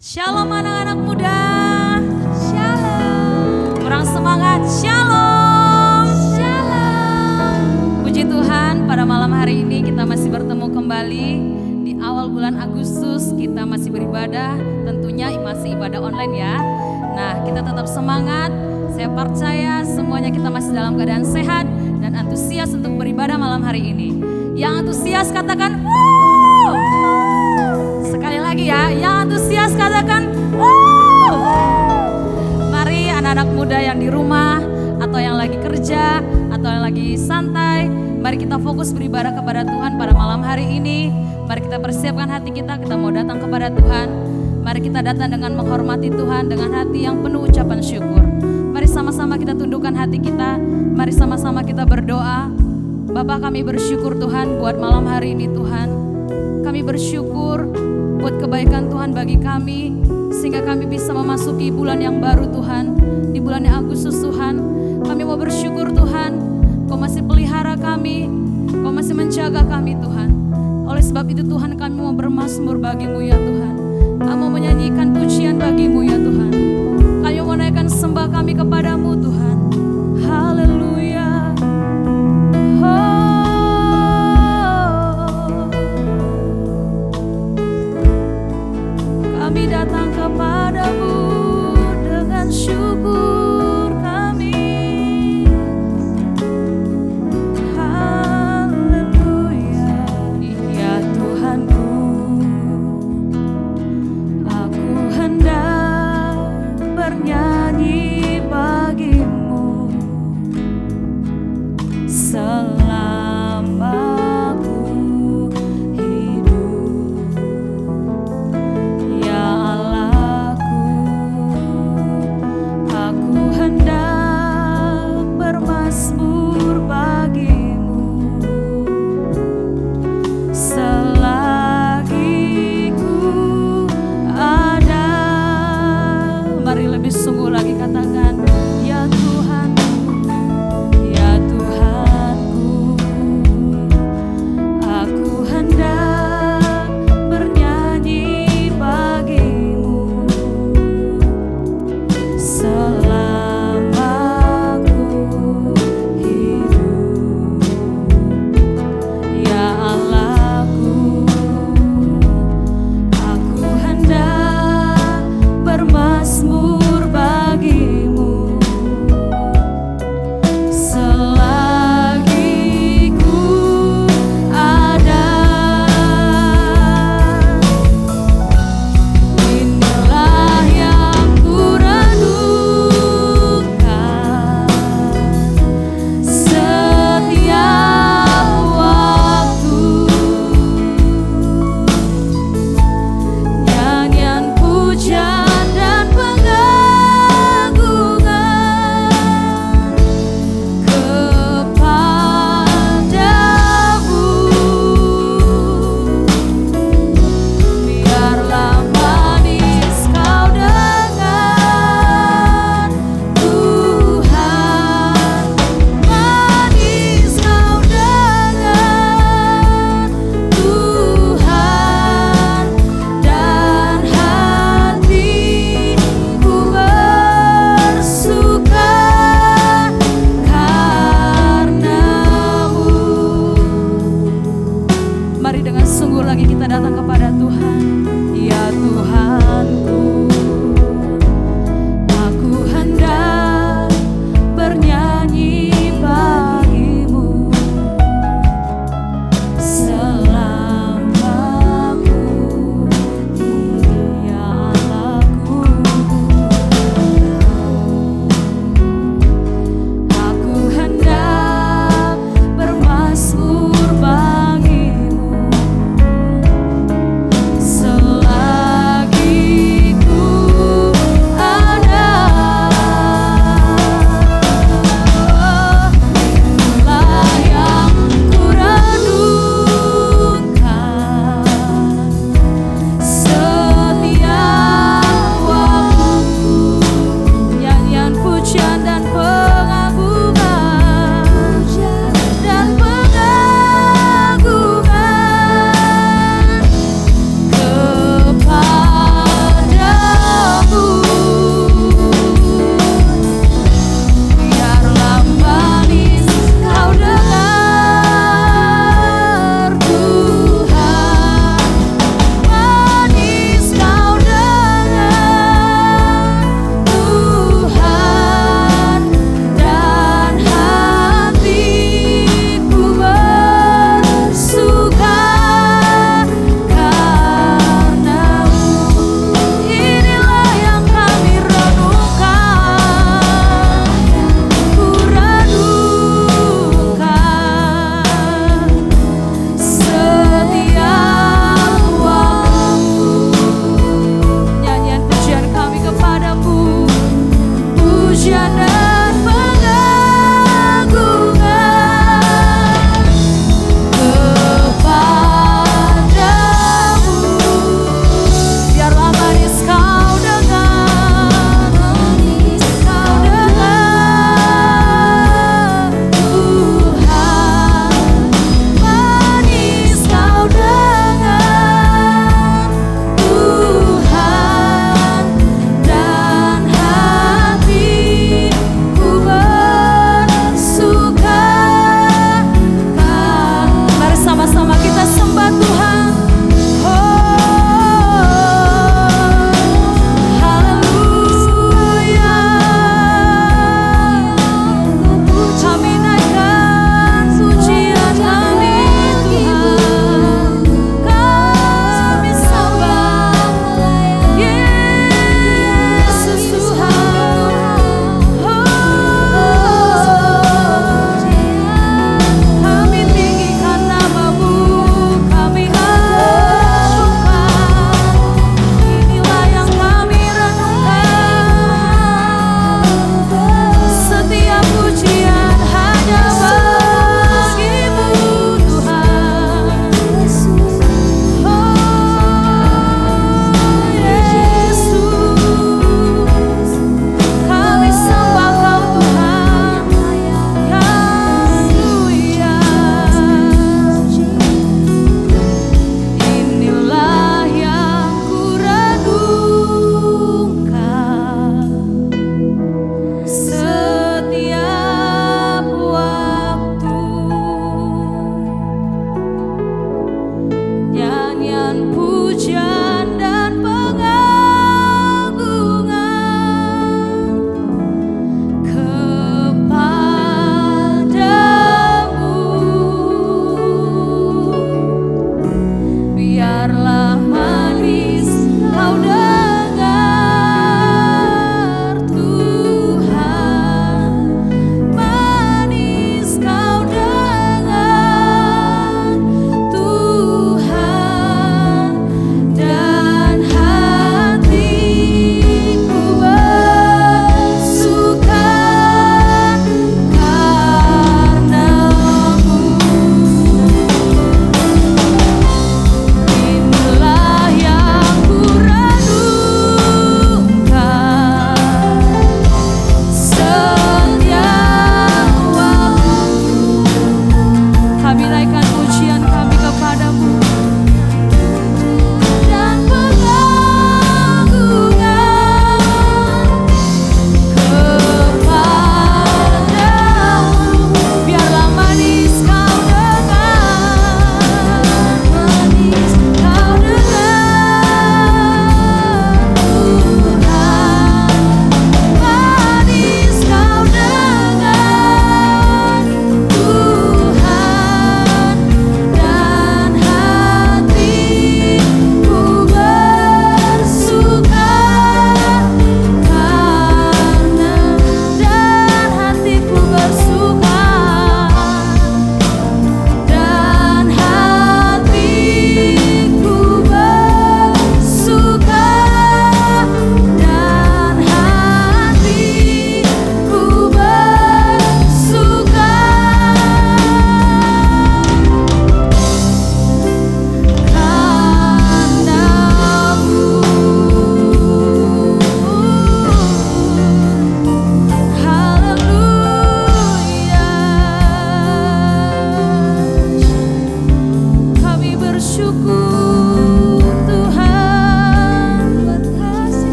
Shalom anak-anak muda. Shalom. Kurang semangat. Shalom. Shalom. Puji Tuhan, pada malam hari ini kita masih bertemu kembali di awal bulan Agustus. Kita masih beribadah, tentunya masih ibadah online ya. Nah, kita tetap semangat. Saya percaya semuanya kita masih dalam keadaan sehat dan antusias untuk beribadah malam hari ini. Yang antusias katakan wuh. Sekali lagi ya, yang antusias katakan wuh. Mari anak-anak muda yang di rumah atau yang lagi kerja atau yang lagi santai, mari kita fokus beribadah kepada Tuhan pada malam hari ini. Mari kita persiapkan hati kita mau datang kepada Tuhan. Mari kita datang dengan menghormati Tuhan dengan hati yang penuh ucapan syukur. Mari sama-sama kita tundukkan hati kita. Mari sama-sama kita berdoa. Bapa, kami bersyukur Tuhan buat malam hari ini Tuhan. Kami bersyukur buat kebaikan Tuhan bagi kami, sehingga kami bisa memasuki bulan yang baru Tuhan. Di bulan Agustus Tuhan, kami mau bersyukur Tuhan, Kau masih pelihara kami, Kau masih menjaga kami Tuhan. Oleh sebab itu Tuhan, kami mau bermazmur bagimu ya Tuhan. Kami mau menyanyikan pujian bagimu ya Tuhan. Kami mau menaikkan sembah kami kepadamu Tuhan. Haleluya. Kami datang kepadamu dengan syukur kami. Haleluya. Ya Tuhanku, aku hendak bernyanyi bagimu selama aku hidup. Ya Allahku, aku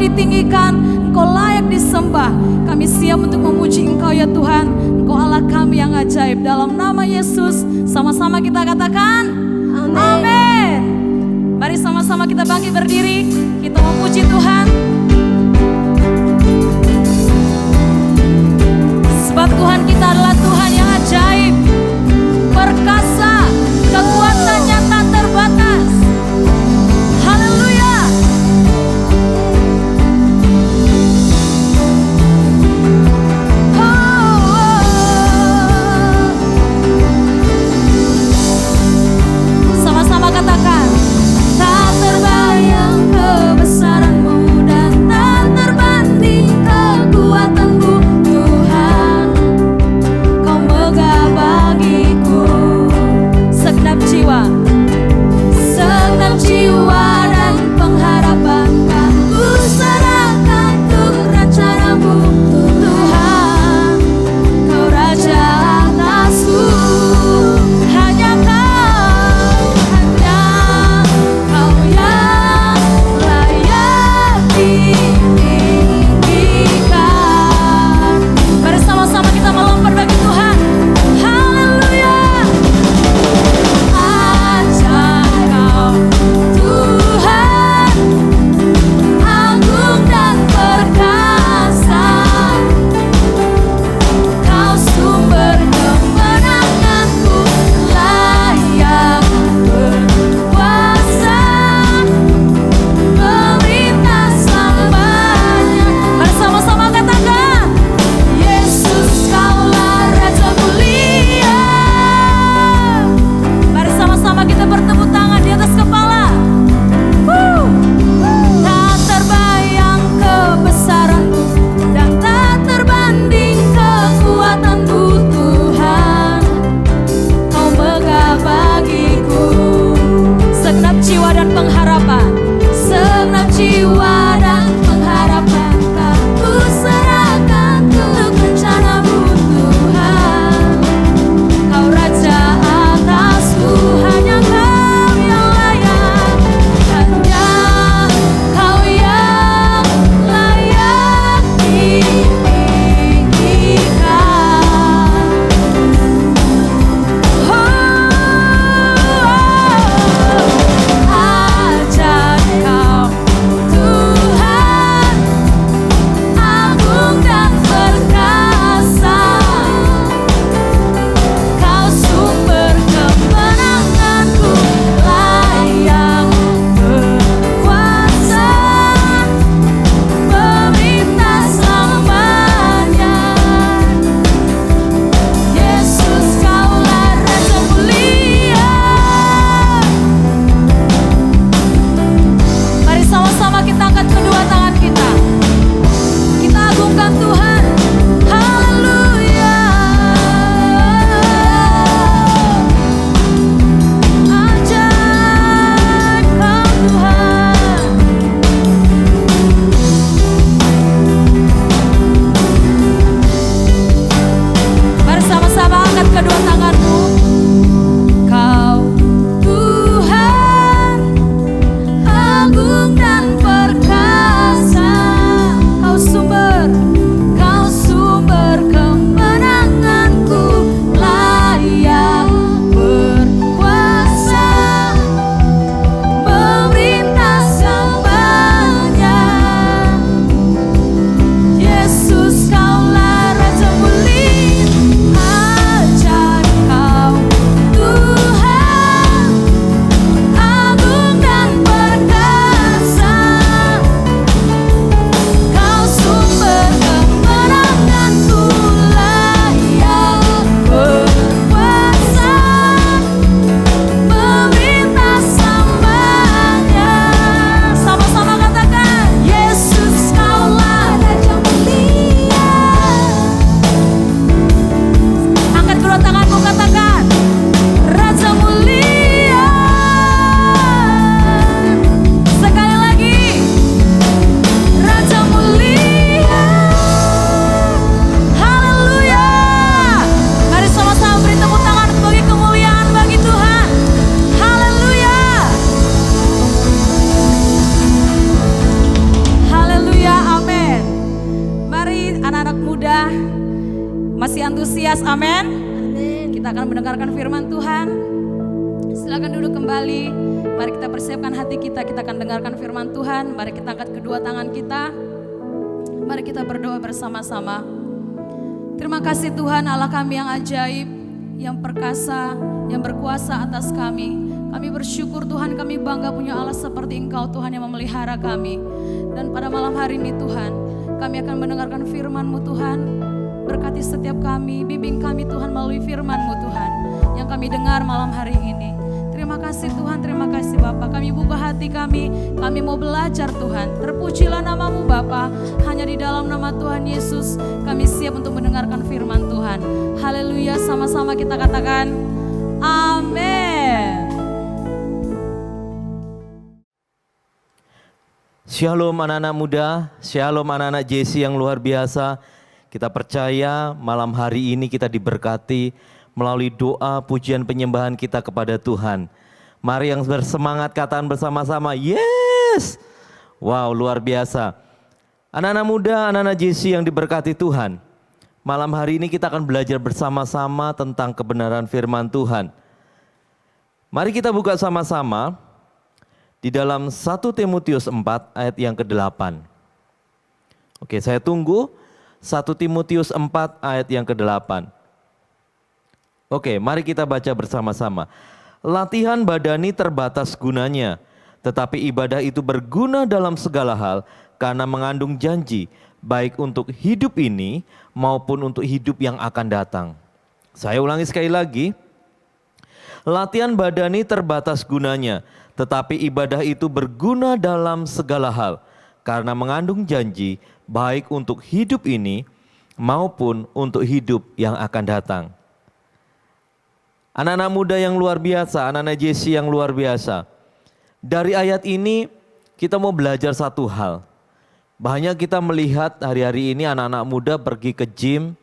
ditinggikan, Engkau layak disembah. Kami siap untuk memuji Engkau ya Tuhan. Engkau Allah kami yang ajaib. Dalam nama Yesus, sama-sama kita katakan amin. Mari sama-sama kita bangkit berdiri, kita memuji Tuhan. Sebab Tuhan kita adalah Tuhan yang ajaib, perkasa, kekuatannya tak terbatas. Haleluya. Sama-sama katakan, tak terbayang kebesaran-Mu dan tak terbanding kekuatan-Mu Tuhan. Kau Amin. Kita akan mendengarkan firman Tuhan. Silakan duduk kembali. Mari kita persiapkan hati kita. Kita akan dengarkan firman Tuhan. Mari kita angkat kedua tangan kita. Mari kita berdoa bersama-sama. Terima kasih Tuhan Allah kami yang ajaib, yang perkasa, yang berkuasa atas kami. Kami bersyukur Tuhan, kami bangga punya Allah seperti Engkau Tuhan yang memelihara kami. Dan pada malam hari ini Tuhan, kami akan mendengarkan firman-Mu Tuhan. Berkati setiap kami, bimbing kami Tuhan melalui firman-Mu Tuhan yang kami dengar malam hari ini. Terima kasih Tuhan, terima kasih Bapa. Kami buka hati kami mau belajar Tuhan. Terpujilah nama-Mu Bapa. Hanya di dalam nama Tuhan Yesus kami siap untuk mendengarkan firman Tuhan. Haleluya, sama-sama kita katakan amin. Shalom anak-anak muda, shalom anak-anak JC yang luar biasa. Kita percaya malam hari ini kita diberkati melalui doa, pujian, penyembahan kita kepada Tuhan. Mari yang bersemangat katakan bersama-sama, yes! Wow, luar biasa. Anak-anak muda, anak-anak JC yang diberkati Tuhan. Malam hari ini kita akan belajar bersama-sama tentang kebenaran firman Tuhan. Mari kita buka sama-sama di dalam 1 Timotius 4 ayat yang ke-8. Oke, saya tunggu 1 Timotius 4 ayat yang ke-8. Oke, mari kita baca bersama-sama. Latihan badani terbatas gunanya, tetapi ibadah itu berguna dalam segala hal karena mengandung janji, baik untuk hidup ini maupun untuk hidup yang akan datang. Saya ulangi sekali lagi. Latihan badani terbatas gunanya, tetapi ibadah itu berguna dalam segala hal karena mengandung janji baik untuk hidup ini maupun untuk hidup yang akan datang. Anak-anak muda yang luar biasa, anak-anak JC yang luar biasa. Dari ayat ini kita mau belajar satu hal. Banyak kita melihat hari-hari ini anak-anak muda pergi ke gym,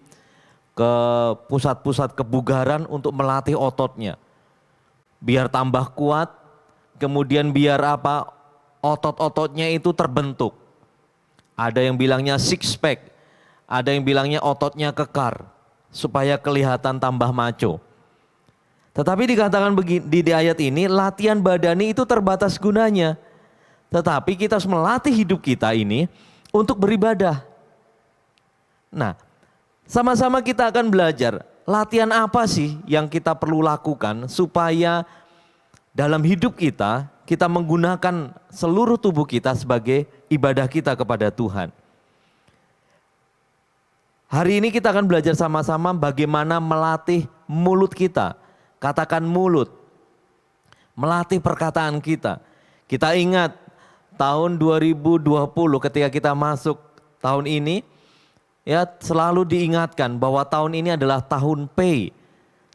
ke pusat-pusat kebugaran untuk melatih ototnya. Biar tambah kuat, kemudian biar apa? Otot-ototnya itu terbentuk. Ada yang bilangnya six pack, ada yang bilangnya ototnya kekar, supaya kelihatan tambah maco. Tetapi dikatakan di ayat ini, latihan badani itu terbatas gunanya. Tetapi kita harus melatih hidup kita ini untuk beribadah. Nah, sama-sama kita akan belajar. Latihan apa sih yang kita perlu lakukan supaya dalam hidup kita menggunakan seluruh tubuh kita sebagai ibadah kita kepada Tuhan. Hari ini kita akan belajar sama-sama bagaimana melatih mulut kita. Katakan mulut. Melatih perkataan kita. Kita ingat tahun 2020 ketika kita masuk tahun ini, ya selalu diingatkan bahwa tahun ini adalah tahun P,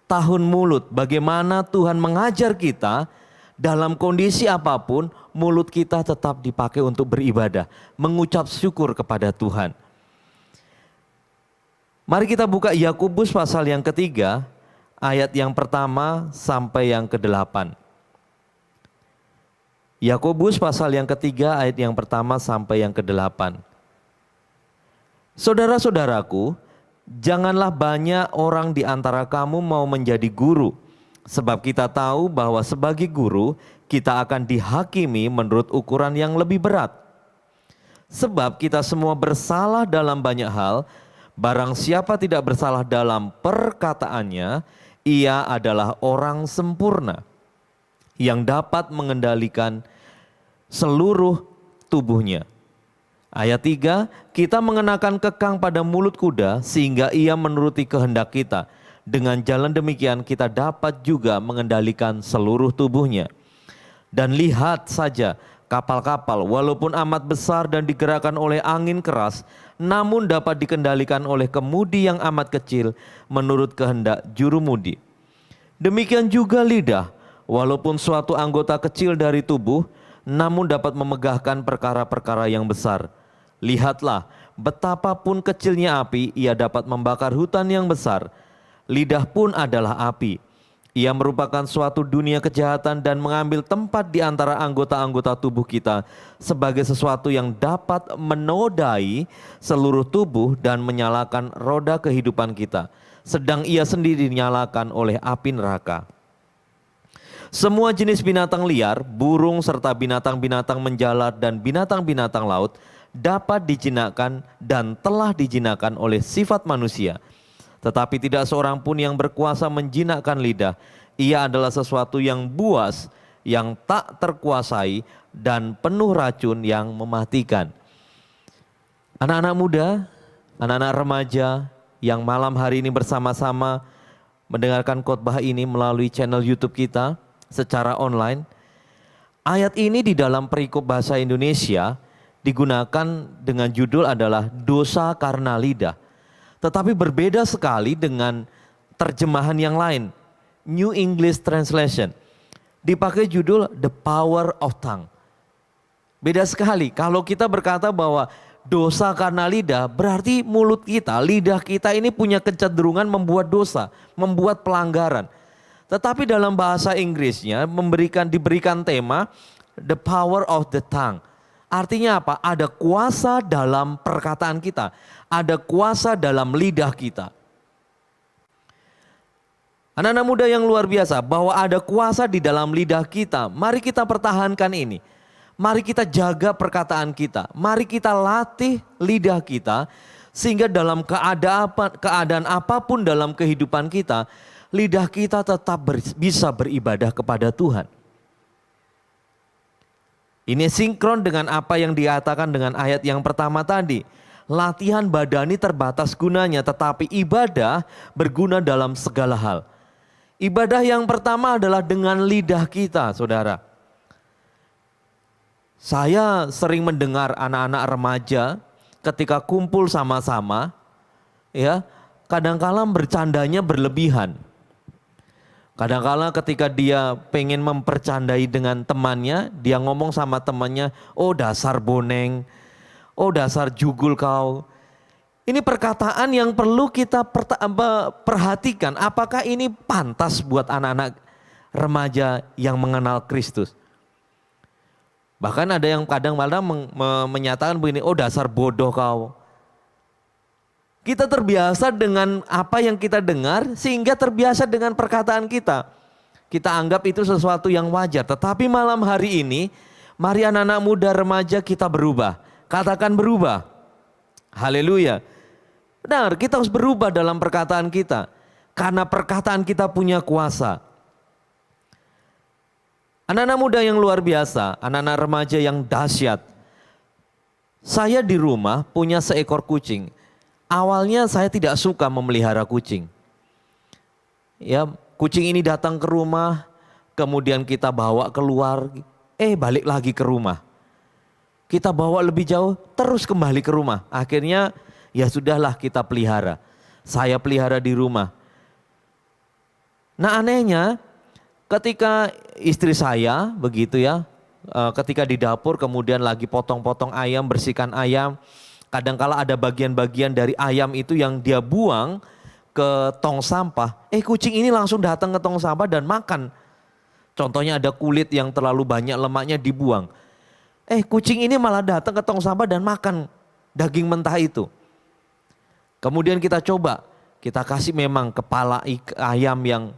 tahun mulut. Bagaimana Tuhan mengajar kita dalam kondisi apapun, mulut kita tetap dipakai untuk beribadah, mengucap syukur kepada Tuhan. Mari kita buka Yakobus pasal yang ketiga, ayat yang pertama sampai yang ke-8. Yakobus pasal yang ketiga, ayat yang pertama sampai yang ke-8. Saudara-saudaraku, janganlah banyak orang di antara kamu mau menjadi guru, sebab kita tahu bahwa sebagai guru kita akan dihakimi menurut ukuran yang lebih berat. Sebab kita semua bersalah dalam banyak hal, barang siapa tidak bersalah dalam perkataannya, ia adalah orang sempurna yang dapat mengendalikan seluruh tubuhnya. Ayat 3, kita mengenakan kekang pada mulut kuda sehingga ia menuruti kehendak kita. Dengan jalan demikian kita dapat juga mengendalikan seluruh tubuhnya. Dan lihat saja kapal-kapal walaupun amat besar dan digerakkan oleh angin keras, namun dapat dikendalikan oleh kemudi yang amat kecil menurut kehendak jurumudi. Demikian juga lidah, walaupun suatu anggota kecil dari tubuh, namun dapat memegahkan perkara-perkara yang besar. Lihatlah, betapapun kecilnya api, ia dapat membakar hutan yang besar. Lidah pun adalah api. Ia merupakan suatu dunia kejahatan dan mengambil tempat di antara anggota-anggota tubuh kita sebagai sesuatu yang dapat menodai seluruh tubuh dan menyalakan roda kehidupan kita. sedang ia sendiri dinyalakan oleh api neraka. Semua jenis binatang liar, burung serta binatang-binatang menjalar dan binatang-binatang laut dapat dijinakkan dan telah dijinakkan oleh sifat manusia. Tetapi tidak seorang pun yang berkuasa menjinakkan lidah. Ia adalah sesuatu yang buas, yang tak terkuasai dan penuh racun yang mematikan. Anak-anak muda, anak-anak remaja yang malam hari ini bersama-sama mendengarkan khotbah ini melalui channel YouTube kita secara online. Ayat ini di dalam perikop bahasa Indonesia digunakan dengan judul adalah dosa karena lidah. Tetapi berbeda sekali dengan terjemahan yang lain. New English Translation dipakai judul The Power of Tongue. Beda sekali kalau kita berkata bahwa dosa karena lidah, berarti mulut kita, lidah kita ini punya kecenderungan membuat dosa, membuat pelanggaran. Tetapi dalam bahasa Inggrisnya diberikan tema the power of the tongue. Artinya apa? Ada kuasa dalam perkataan kita, ada kuasa dalam lidah kita. Anak-anak muda yang luar biasa, bahwa ada kuasa di dalam lidah kita. Mari kita pertahankan ini. Mari kita jaga perkataan kita. Mari kita latih lidah kita sehingga dalam keadaan apapun dalam kehidupan kita, lidah kita tetap bisa beribadah kepada Tuhan. Ini sinkron dengan apa yang dikatakan dengan ayat yang pertama tadi. Latihan badani terbatas gunanya, tetapi ibadah berguna dalam segala hal. Ibadah yang pertama adalah dengan lidah kita, saudara. Saya sering mendengar anak-anak remaja ketika kumpul sama-sama, ya, kadang-kala bercandanya berlebihan. Kadang-kala ketika dia pengen mempercandai dengan temannya, dia ngomong sama temannya, "Oh dasar boneng, oh dasar jugul kau." Ini perkataan yang perlu kita perhatikan, apakah ini pantas buat anak-anak remaja yang mengenal Kristus. Bahkan ada yang kadang-kadang menyatakan begini, "Oh dasar bodoh kau." Kita terbiasa dengan apa yang kita dengar sehingga terbiasa dengan perkataan kita. Kita anggap itu sesuatu yang wajar. Tetapi malam hari ini, mari anak-anak muda remaja kita berubah. Katakan berubah. Haleluya. Benar, kita harus berubah dalam perkataan kita. Karena perkataan kita punya kuasa. Anak-anak muda yang luar biasa, anak-anak remaja yang dahsyat. Saya di rumah punya seekor kucing. Awalnya saya tidak suka memelihara kucing. Ya, kucing ini datang ke rumah, kemudian kita bawa keluar, balik lagi ke rumah. Kita bawa lebih jauh, terus kembali ke rumah. Akhirnya ya sudahlah kita pelihara. Saya pelihara di rumah. Nah anehnya, ketika istri saya begitu ya, ketika di dapur kemudian lagi potong-potong ayam, bersihkan ayam. Kadangkala ada bagian-bagian dari ayam itu yang dia buang ke tong sampah. Kucing ini langsung datang ke tong sampah dan makan. Contohnya ada kulit yang terlalu banyak lemaknya dibuang. Kucing ini malah datang ke tong sampah dan makan daging mentah itu. Kemudian kita coba, kita kasih memang kepala ayam yang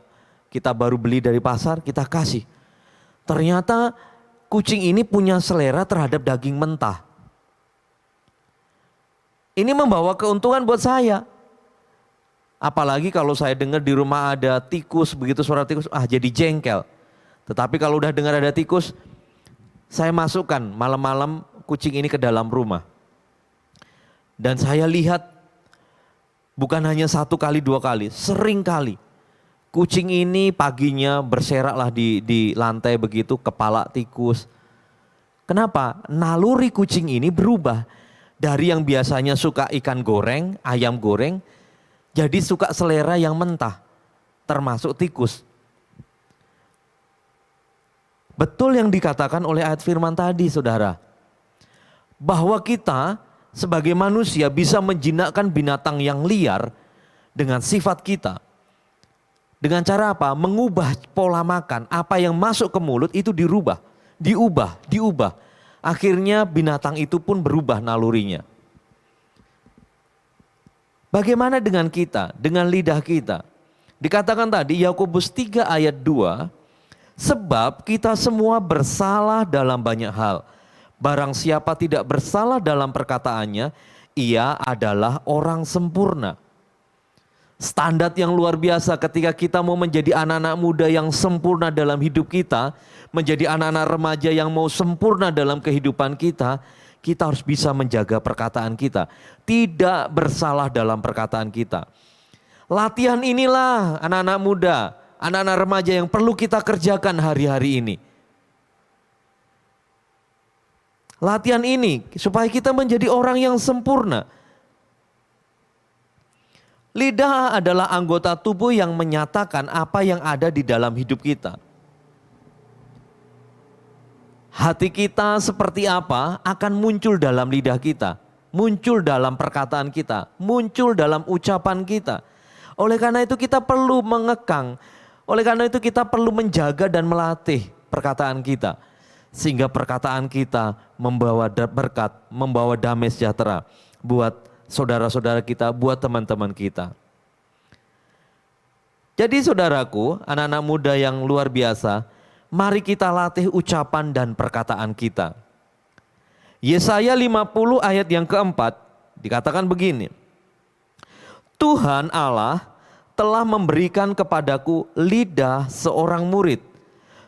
kita baru beli dari pasar, kita kasih. Ternyata kucing ini punya selera terhadap daging mentah. Ini membawa keuntungan buat saya. Apalagi kalau saya dengar di rumah ada tikus, begitu suara tikus, jadi jengkel. Tetapi kalau udah dengar ada tikus, saya masukkan malam-malam kucing ini ke dalam rumah. Dan saya lihat bukan hanya 1 kali 2 kali, sering kali. Kucing ini paginya berseraklah di lantai begitu, kepala tikus. Kenapa? Naluri kucing ini berubah. Dari yang biasanya suka ikan goreng, ayam goreng, jadi suka selera yang mentah, termasuk tikus. Betul yang dikatakan oleh ayat firman tadi, saudara. Bahwa kita sebagai manusia bisa menjinakkan binatang yang liar dengan sifat kita. Dengan cara apa? Mengubah pola makan, apa yang masuk ke mulut itu diubah. Akhirnya binatang itu pun berubah nalurinya. Bagaimana dengan kita, dengan lidah kita? Dikatakan tadi Yakobus 3 ayat 2, sebab kita semua bersalah dalam banyak hal. Barang siapa tidak bersalah dalam perkataannya, ia adalah orang sempurna. Standar yang luar biasa ketika kita mau menjadi anak-anak muda yang sempurna dalam hidup kita, menjadi anak-anak remaja yang mau sempurna dalam kehidupan kita, kita harus bisa menjaga perkataan kita. Tidak bersalah dalam perkataan kita. Latihan inilah anak-anak muda, anak-anak remaja yang perlu kita kerjakan hari-hari ini. Latihan ini supaya kita menjadi orang yang sempurna. Lidah adalah anggota tubuh yang menyatakan apa yang ada di dalam hidup kita. Hati kita seperti apa akan muncul dalam lidah kita, muncul dalam perkataan kita, muncul dalam ucapan kita. Oleh karena itu kita perlu mengekang, oleh karena itu kita perlu menjaga dan melatih perkataan kita. Sehingga perkataan kita membawa berkat, membawa damai sejahtera buat saudara-saudara kita, buat teman-teman kita. Jadi saudaraku, anak-anak muda yang luar biasa, mari kita latih ucapan dan perkataan kita. Yesaya 50 ayat yang keempat dikatakan begini. Tuhan Allah telah memberikan kepadaku lidah seorang murid,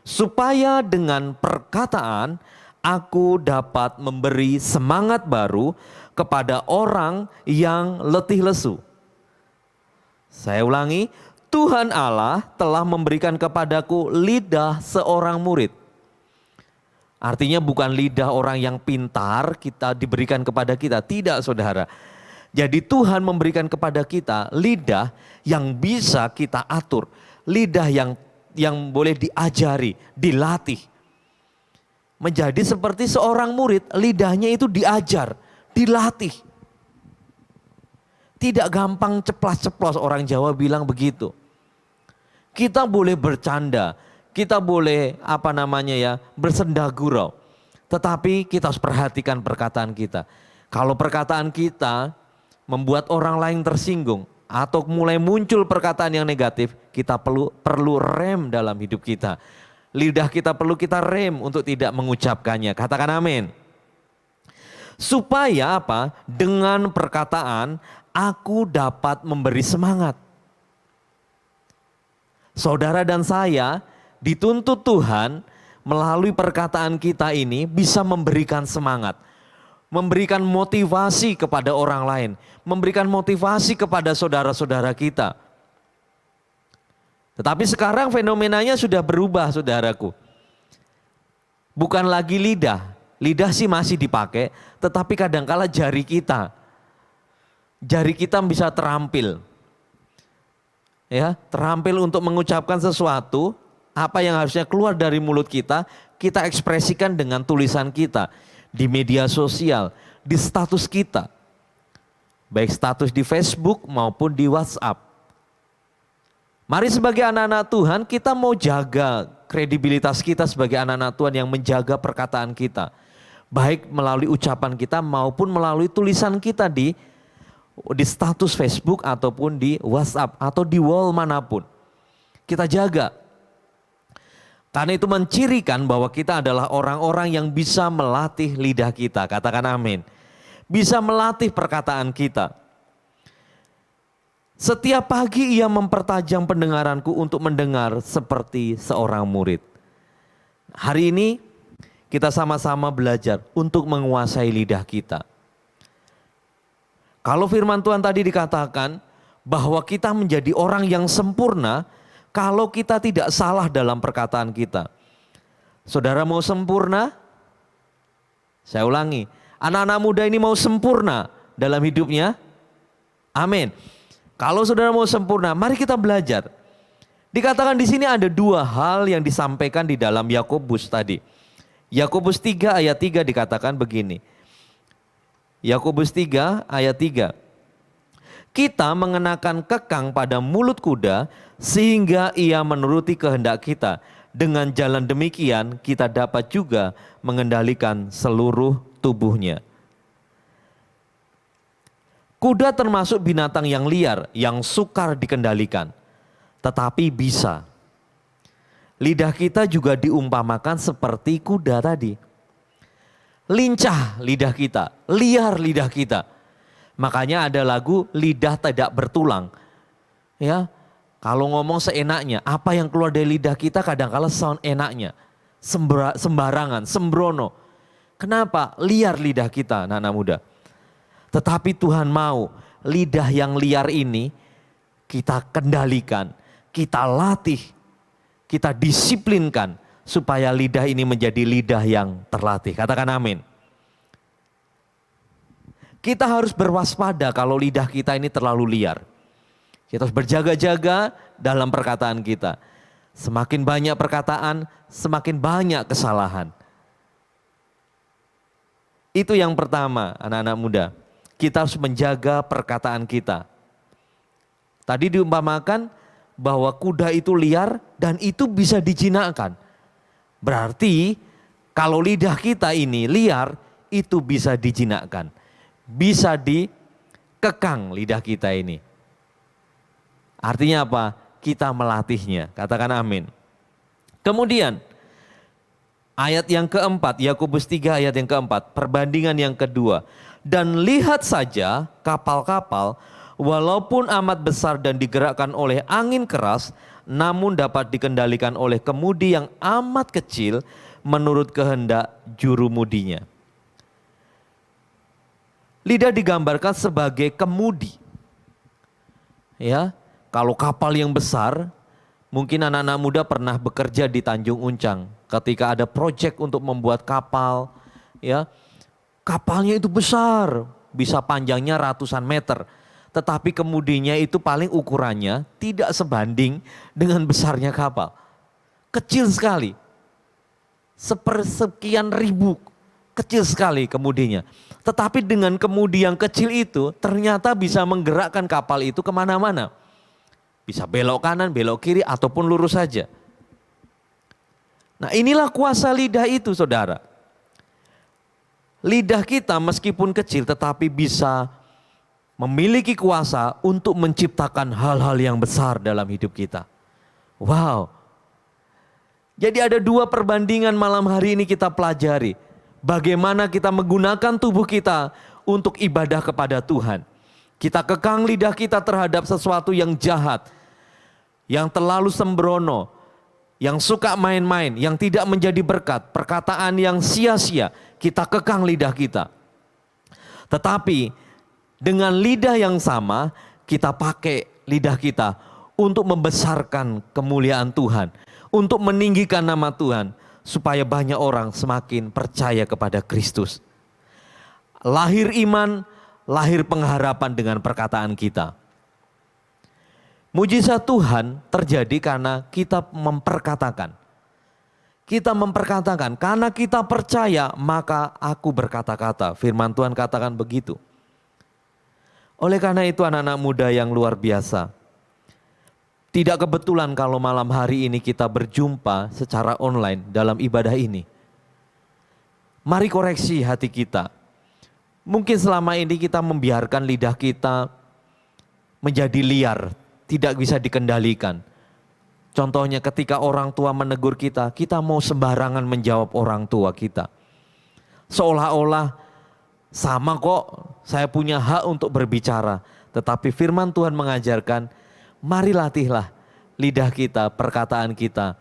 supaya dengan perkataan aku dapat memberi semangat baru kepada orang yang letih lesu. Saya ulangi, Tuhan Allah telah memberikan kepadaku lidah seorang murid. Artinya bukan lidah orang yang pintar kita diberikan kepada kita, tidak saudara. Jadi Tuhan memberikan kepada kita lidah yang bisa kita atur, lidah yang boleh diajari, dilatih. Menjadi seperti seorang murid, lidahnya itu diajar, dilatih. Tidak gampang ceplas-ceplos, orang Jawa bilang begitu. Kita boleh bercanda, kita boleh bersenda gurau. Tetapi kita harus perhatikan perkataan kita. Kalau perkataan kita membuat orang lain tersinggung atau mulai muncul perkataan yang negatif, kita perlu rem dalam hidup kita. Lidah kita perlu kita rem untuk tidak mengucapkannya. Katakan amin. Supaya apa? Dengan perkataan aku dapat memberi semangat. Saudara dan saya dituntut Tuhan melalui perkataan kita ini bisa memberikan semangat. Memberikan motivasi kepada orang lain. Memberikan motivasi kepada saudara-saudara kita. Tetapi sekarang fenomenanya sudah berubah saudaraku. Bukan lagi lidah. Lidah sih masih dipakai, tetapi kadangkala jari kita. Jari kita bisa terampil. Ya, terampil untuk mengucapkan sesuatu, apa yang harusnya keluar dari mulut kita, kita ekspresikan dengan tulisan kita. Di media sosial, di status kita. Baik status di Facebook maupun di WhatsApp. Mari sebagai anak-anak Tuhan kita mau jaga kredibilitas kita sebagai anak-anak Tuhan yang menjaga perkataan kita. Baik melalui ucapan kita maupun melalui tulisan kita di status Facebook ataupun di WhatsApp atau di wall manapun. Kita jaga. Karena itu mencirikan bahwa kita adalah orang-orang yang bisa melatih lidah kita. Katakan amin. Bisa melatih perkataan kita. Setiap pagi ia mempertajam pendengaranku untuk mendengar seperti seorang murid. Hari ini kita sama-sama belajar untuk menguasai lidah kita. Kalau firman Tuhan tadi dikatakan bahwa kita menjadi orang yang sempurna kalau kita tidak salah dalam perkataan kita. Saudara mau sempurna? Saya ulangi, anak-anak muda ini mau sempurna dalam hidupnya? Amin. Kalau saudara mau sempurna, mari kita belajar. Dikatakan di sini ada dua hal yang disampaikan di dalam Yakobus tadi. Yakobus 3 ayat 3 dikatakan begini. Yakobus 3 ayat 3. Kita mengenakan kekang pada mulut kuda sehingga ia menuruti kehendak kita. Dengan jalan demikian kita dapat juga mengendalikan seluruh tubuhnya. Kuda termasuk binatang yang liar, yang sukar dikendalikan, tetapi bisa. Lidah kita juga diumpamakan seperti kuda tadi. Lincah lidah kita, liar lidah kita. Makanya ada lagu lidah tidak bertulang. Ya, kalau ngomong seenaknya, apa yang keluar dari lidah kita kadang-kala sound enaknya. Sembarangan, sembrono. Kenapa? Liar lidah kita, anak-anak muda. Tetapi Tuhan mau lidah yang liar ini kita kendalikan, kita latih, kita disiplinkan supaya lidah ini menjadi lidah yang terlatih. Katakan amin. Kita harus berwaspada kalau lidah kita ini terlalu liar. Kita harus berjaga-jaga dalam perkataan kita. Semakin banyak perkataan, semakin banyak kesalahan. Itu yang pertama, anak-anak muda. Kita harus menjaga perkataan kita. Tadi diumpamakan bahwa kuda itu liar dan itu bisa dijinakkan. Berarti kalau lidah kita ini liar, itu bisa dijinakkan. Bisa dikekang lidah kita ini. Artinya apa? Kita melatihnya. Katakan amin. Kemudian ayat yang keempat, Yakobus 3 ayat yang keempat, perbandingan yang kedua. Dan lihat saja kapal-kapal walaupun amat besar dan digerakkan oleh angin keras, namun dapat dikendalikan oleh kemudi yang amat kecil menurut kehendak jurumudinya. Lidah digambarkan sebagai kemudi. Ya, kalau kapal yang besar, mungkin anak-anak muda pernah bekerja di Tanjung Uncang. Ketika ada proyek untuk membuat kapal, ya, kapalnya itu besar, bisa panjangnya ratusan meter. Tetapi kemudinya itu paling ukurannya tidak sebanding dengan besarnya kapal. Kecil sekali, sepersekian ribu, kecil sekali kemudinya. Tetapi dengan kemudi yang kecil itu ternyata bisa menggerakkan kapal itu kemana-mana. Bisa belok kanan, belok kiri, ataupun lurus saja. Nah, inilah kuasa lidah itu, saudara. Lidah kita meskipun kecil tetapi bisa memiliki kuasa untuk menciptakan hal-hal yang besar dalam hidup kita. Wow. Jadi ada dua perbandingan malam hari ini kita pelajari. Bagaimana kita menggunakan tubuh kita untuk ibadah kepada Tuhan. Kita kekang lidah kita terhadap sesuatu yang jahat, yang terlalu sembrono, yang suka main-main, yang tidak menjadi berkat, perkataan yang sia-sia, kita kekang lidah kita. Tetapi dengan lidah yang sama, kita pakai lidah kita untuk membesarkan kemuliaan Tuhan, untuk meninggikan nama Tuhan, supaya banyak orang semakin percaya kepada Kristus. Lahir iman, lahir pengharapan dengan perkataan kita. Mujizat Tuhan terjadi karena kita memperkatakan. Kita memperkatakan, karena kita percaya maka aku berkata-kata. Firman Tuhan katakan begitu. Oleh karena itu anak-anak muda yang luar biasa. Tidak kebetulan kalau malam hari ini kita berjumpa secara online dalam ibadah ini. Mari koreksi hati kita. Mungkin selama ini kita membiarkan lidah kita menjadi liar, tidak bisa dikendalikan. Contohnya ketika orang tua menegur kita, kita mau sembarangan menjawab orang tua kita. Seolah-olah sama kok, saya punya hak untuk berbicara. Tetapi firman Tuhan mengajarkan, mari latihlah lidah kita, perkataan kita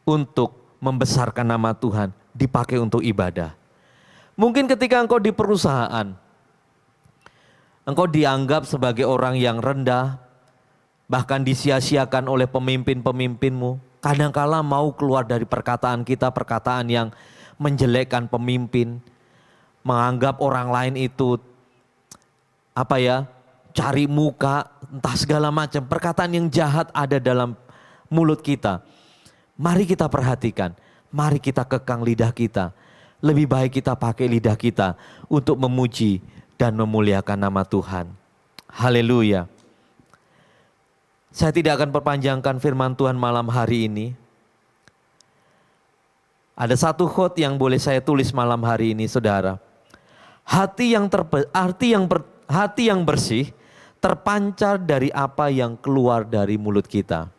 untuk membesarkan nama Tuhan, dipakai untuk ibadah. Mungkin ketika engkau di perusahaan, engkau dianggap sebagai orang yang rendah, bahkan disia-siakan oleh pemimpin-pemimpinmu. Kadangkala mau keluar dari perkataan kita, perkataan yang menjelekkan pemimpin, menganggap orang lain itu cari muka, entah segala macam. Perkataan yang jahat ada dalam mulut kita. Mari kita perhatikan, mari kita kekang lidah kita. Lebih baik kita pakai lidah kita untuk memuji dan memuliakan nama Tuhan. Haleluya. Saya tidak akan perpanjangkan firman Tuhan malam hari ini. Ada satu quote yang boleh saya tulis malam hari ini, saudara. hati yang bersih terpancar dari apa yang keluar dari mulut kita.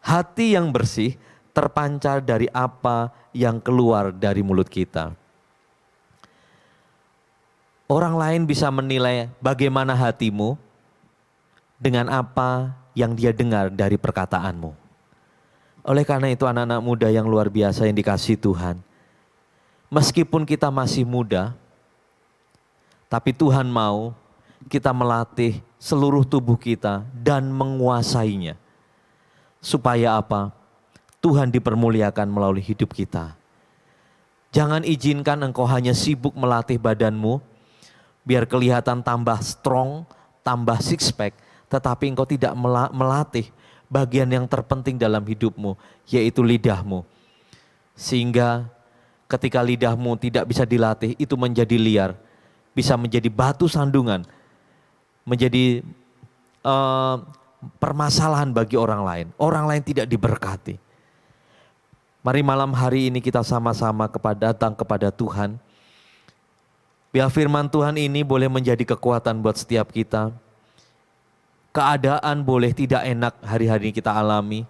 Hati yang bersih terpancar dari apa yang keluar dari mulut kita. Orang lain bisa menilai bagaimana hatimu dengan apa yang dia dengar dari perkataanmu. Oleh karena itu anak-anak muda yang luar biasa yang dikasihi Tuhan, meskipun kita masih muda, tapi Tuhan mau kita melatih seluruh tubuh kita dan menguasainya. Supaya apa? Tuhan dipermuliakan melalui hidup kita. Jangan izinkan engkau hanya sibuk melatih badanmu, biar kelihatan tambah strong, tambah six pack, tetapi engkau tidak melatih bagian yang terpenting dalam hidupmu, yaitu lidahmu. Sehingga ketika lidahmu tidak bisa dilatih, itu menjadi liar, bisa menjadi batu sandungan, menjadi permasalahan bagi orang lain. Orang lain tidak diberkati. Mari malam hari ini kita sama-sama datang kepada Tuhan. Biar firman Tuhan ini boleh menjadi kekuatan buat setiap kita. Keadaan boleh tidak enak hari-hari kita alami,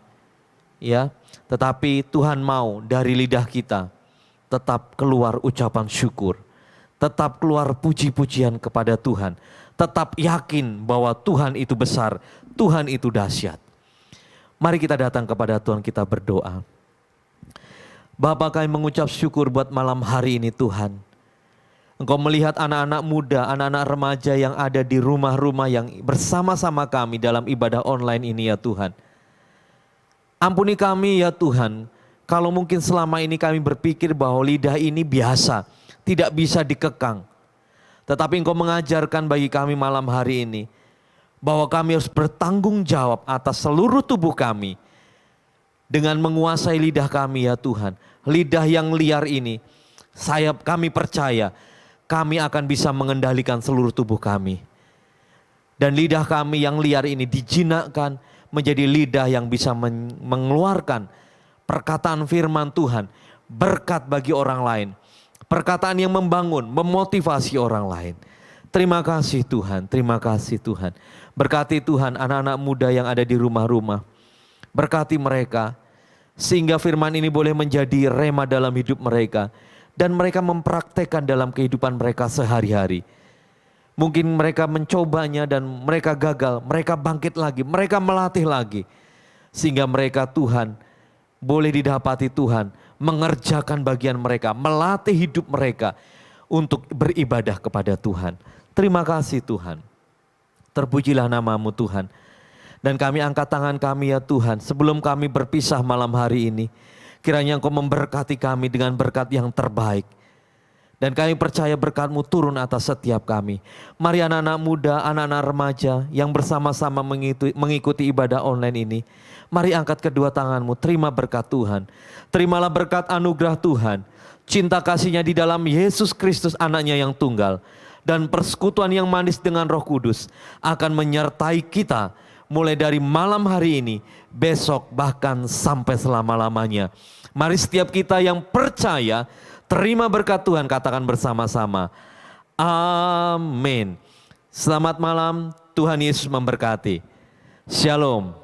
ya. Tetapi Tuhan mau dari lidah kita tetap keluar ucapan syukur, tetap keluar puji-pujian kepada Tuhan, tetap yakin bahwa Tuhan itu besar, Tuhan itu dahsyat. Mari kita datang kepada Tuhan, kita berdoa. Bapa, kami mengucap syukur buat malam hari ini Tuhan. Engkau melihat anak-anak muda, anak-anak remaja yang ada di rumah-rumah yang bersama-sama kami dalam ibadah online ini ya Tuhan. Ampuni kami ya Tuhan, kalau mungkin selama ini kami berpikir bahwa lidah ini biasa, tidak bisa dikekang. Tetapi Engkau mengajarkan bagi kami malam hari ini, bahwa kami harus bertanggung jawab atas seluruh tubuh kami, dengan menguasai lidah kami ya Tuhan. Lidah yang liar ini, kami percaya, kami akan bisa mengendalikan seluruh tubuh kami. Dan lidah kami yang liar ini dijinakkan menjadi lidah yang bisa mengeluarkan perkataan firman Tuhan, berkat bagi orang lain. Perkataan yang membangun, memotivasi orang lain. Terima kasih Tuhan, terima kasih Tuhan. Berkati Tuhan anak-anak muda yang ada di rumah-rumah. Berkati mereka, sehingga firman ini boleh menjadi rema dalam hidup mereka. Dan mereka mempraktekkan dalam kehidupan mereka sehari-hari. Mungkin mereka mencobanya dan mereka gagal, mereka bangkit lagi, mereka melatih lagi. Sehingga mereka Tuhan boleh didapati Tuhan mengerjakan bagian mereka, melatih hidup mereka untuk beribadah kepada Tuhan. Terima kasih Tuhan. Terpujilah namamu Tuhan. Dan kami angkat tangan kami ya Tuhan, sebelum kami berpisah malam hari ini. Kiranya Engkau memberkati kami dengan berkat yang terbaik. Dan kami percaya berkat-Mu turun atas setiap kami. Mari anak-anak muda, anak-anak remaja yang bersama-sama mengikuti ibadah online ini. Mari angkat kedua tanganmu, terima berkat Tuhan. Terimalah berkat anugerah Tuhan. Cinta kasih-Nya di dalam Yesus Kristus anaknya yang tunggal. Dan persekutuan yang manis dengan Roh Kudus akan menyertai kita. Mulai dari malam hari ini, besok bahkan sampai selama-lamanya. Mari setiap kita yang percaya, terima berkat Tuhan, katakan bersama-sama. Amin. Selamat malam, Tuhan Yesus memberkati. Shalom.